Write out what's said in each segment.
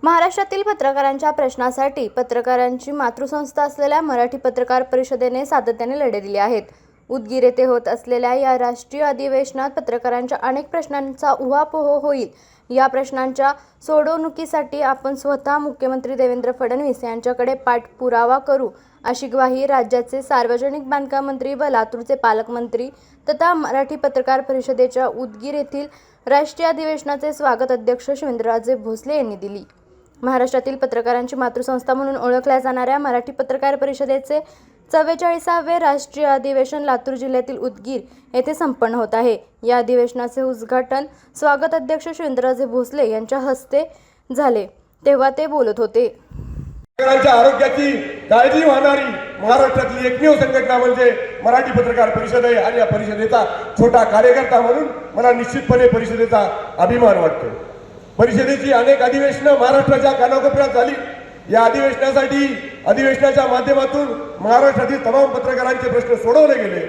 महाराष्ट्रातील पत्रकारांच्या प्रश्नासाठी पत्रकारांची मातृसंस्था असलेल्या मराठी पत्रकार परिषदेने सातत्याने लढे दिले आहेत. उदगीर येथे होत असलेल्या या राष्ट्रीय अधिवेशनात पत्रकारांच्या अनेक प्रश्नांचा उहापोह होईल. या प्रश्नांच्या सोडवणुकीसाठी आपण स्वतः मुख्यमंत्री देवेंद्र फडणवीस यांच्याकडे पाठपुरावा करू, अशी ग्वाही राज्याचे सार्वजनिक बांधकाम मंत्री व लातूरचे पालकमंत्री तथा मराठी पत्रकार परिषदेच्या उदगीर येथील राष्ट्रीय अधिवेशनाचे स्वागत अध्यक्ष शिवेंद्रराजे भोसले यांनी दिली. महाराष्ट्रातील पत्रकारांची मातृसंस्था म्हणून ओळखल्या जाणाऱ्या मराठी पत्रकार परिषदेचे 44वे राष्ट्रीय अधिवेशन लातूर जिल्ह्यातील उदगीर येथे संपन्न होत आहे. या अधिवेशनाचे उद्घाटन स्वागत अध्यक्ष शिवेंद्रराजे भोसले यांच्या हस्ते झाले, तेव्हा ते बोलत होते. पत्रकारांच्या आरोग्याची काळजी वाहणारी महाराष्ट्रातली एकमेव संघटना म्हणजे मराठी पत्रकार परिषद आहे आणि या परिषदेचा छोटा कार्यकर्ता म्हणून मला निश्चितपणे परिषदेचा अभिमान वाटतो. परिषदेची अनेक अधिवेशनं महाराष्ट्राच्या कानाकोपऱ्यात झाली. या अधिवेशनाच्या माध्यमातून महाराष्ट्रातील तमाम पत्रकारांचे प्रश्न सोडवले गेले,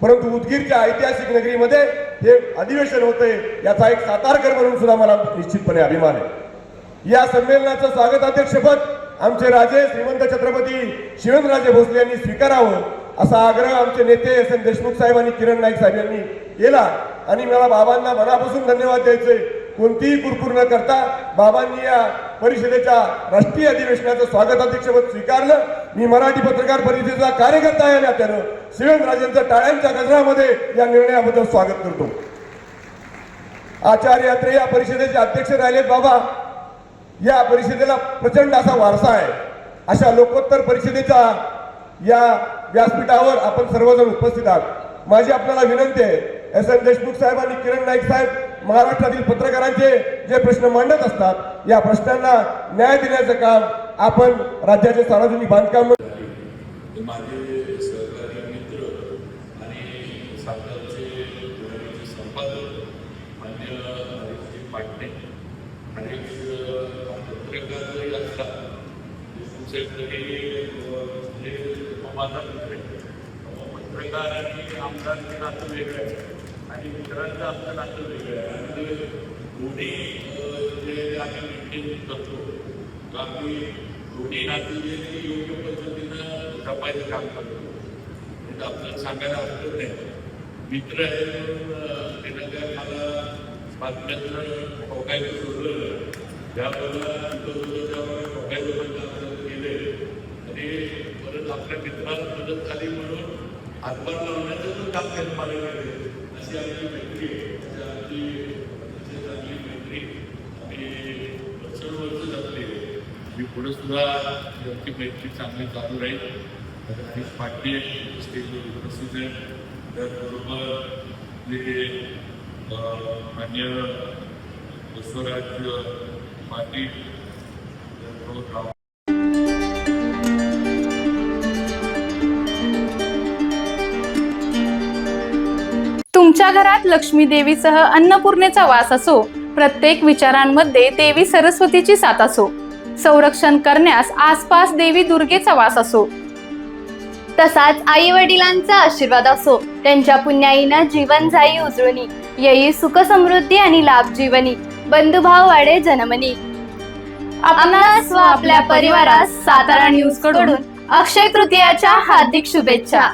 परंतु उदगीरच्या ऐतिहासिक नगरीमध्ये हे अधिवेशन होते याचा एक सातारकर म्हणून सुद्धा मला निश्चितपणे अभिमान आहे. या संमेलनाचं स्वागताध्यक्षपद आमचे राजे श्रीमंत छत्रपती शिवेंद्रराजे भोसले यांनी स्वीकारावं असा आग्रह आमचे नेते एस.एन. देशमुख साहेब आणि किरण नाईक साहेब यांनी केला आणि मला बाबांना मनापासून धन्यवाद द्यायचे. कोणतीही कुरकुर न करता बाबांनी या परिषदेच्या राष्ट्रीय अधिवेशनाचं स्वागताध्यक्षपद स्वीकारलं. मी मराठी पत्रकार परिषदेचा कार्यकर्ता आहे आणि त्यानं शिवेंद्रराजेंचं टाळ्यांच्या गजरामध्ये या निर्णयाबद्दल स्वागत करतो. आचार्य यात्रे या परिषदेचे अध्यक्ष राहिलेत बाबा. या परिषदेला प्रचंड असा वारसा आहे. अशा लोकोत्तर परिषदेच्या या व्यासपीठावर आपण सर्वजण उपस्थित आहात. माझी आपल्याला विनंती आहे, एस.एन. देशमुख साहेब आणि किरण नाईक साहेब महाराष्ट्रातील पत्रकारांचे जे प्रश्न मांडत असतात या प्रश्नांना न्याय देण्याचं काम आपण राज्याचे सार्वजनिक बांधकाम माझे सहकारी मित्र आणि सातारचे संपादक मान्य पाटणे आणि पत्रकार जरी असतात माझा पत्रकार आणि आमदारचं नातं वेगळं आहे आणि मित्रांचं आमचं नातं वेगळं आहे. आणि दोन्ही जे आम्ही मेंटेन करतो तर आम्ही दोन्ही नातं जे योग्य पद्धतीनं जपायचं काम करतो. म्हणजे आपल्याला सांगायला हरकत नाही. मित्र आहे म्हणून त्यानं काय मला बातम्याचं ठोकायचं सोडलं, ज्यावेळेला ठोकायचं पण केले आणि परत आपल्या मित्राला मदत झाली म्हणून हातभार लावण्याचं काम केलं मला गेले. अशी आमची मैत्री आमची चांगली मैत्री आणि वर्ष जपली. मी पुढे सुद्धा आमची मैत्री चांगली चालू राहील. आणि पाटील स्टेजवर उपस्थित आहे, त्याचबरोबर मान्य बसवराज पाटील, तुमच्या घरात लक्ष्मी देवीसह अन्नपूर्णेचा वास असो, प्रत्येक विचारांमध्ये देवी सरस्वतीची साथ असो, संरक्षण करण्यास आसपास देवी दुर्गेचा वास असो, तसाच आई वडिलांचा आशीर्वाद असो, त्यांच्या पुण्याईनं जीवन जाई उजळणी, येई सुख समृद्धी आणि लाभ जीवनी, बंधुभाव वाढे जन्मनी. आपणास व आपल्या परिवारास सातारा न्यूज कडून अक्षय तृतीयाच्या हार्दिक शुभेच्छा.